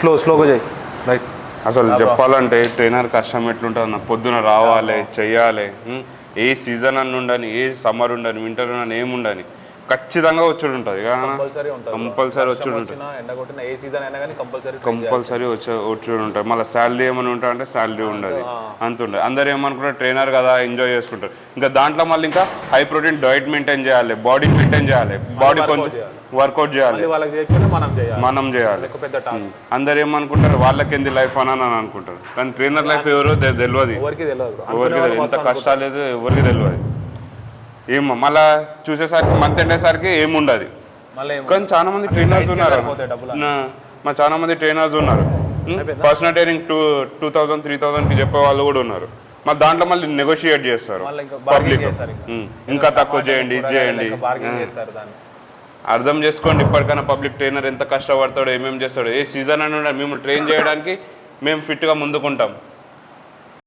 స్లోగా చేయి రైట్. అసలు చెప్పాలంటే ట్రైనర్ కష్టం ఎట్లుంటుంది అన్న, పొద్దున రావాలి చెయ్యాలి. ఏ సీజన్ అని ఉండని, ఏ సమ్మర్ ఉండని, వింటర్ ఉండని, ఏముండని ఖచ్చితంగా వచ్చుడు ఉంటుంది. కంపల్సరీ వచ్చుడు ఉంటుంది. కంపల్సరీ వచ్చుడు ఉంటుంది. మళ్ళీ శాలరీ ఏమైనా ఉంటా అంటే శాలరీ ఉండదు, అంత ఉండదు. అందరు ఏమనుకుంటారు ట్రైనర్ కదా ఎంజాయ్ చేసుకుంటారు. ఇంకా దాంట్లో మళ్ళీ ఇంకా హై ప్రోటీన్ డైట్ మెయింటైన్ చేయాలి, బాడీ మెయింటైన్ చేయాలి, బాడీ కొంచెం వర్కౌట్ చేయాలి, మనం చేయాలి. అందరు ఏమనుకుంటారు వాళ్ళకి ఏంది లైఫ్ అని అనుకుంటారు, కానీ ట్రైనర్ లైఫ్ ఎవరో తెలియదు, ఎవరికి తెలియదు. ఎంత కష్టాలు లేదు ఎవరికి తెలియదు. ఏమో మళ్ళీ చూసేసరికి మంత్ ఎండేసరికి ఏముండదు. కానీ చాలా మంది ట్రైనర్స్ ఉన్నారు, చాలా మంది ట్రైనర్స్ ఉన్నారు. పర్సనల్ ట్రైనింగ్ 2000 3000కి చెప్పే వాళ్ళు కూడా ఉన్నారు. మళ్ళీ దాంట్లో మళ్ళీ నెగోషియేట్ చేస్తారు పబ్లిక్, ఇంకా తక్కువ చేయండి, ఇది చేయండి. అర్థం చేసుకోండి ఇప్పటికైనా పబ్లిక్ ట్రైనర్ ఎంత కష్టపడతాడో, ఏమేమి చేస్తాడో. ఏ సీజన్ అని మేము ట్రైన్ చేయడానికి మేము ఫిట్గా ముందుకుంటాం.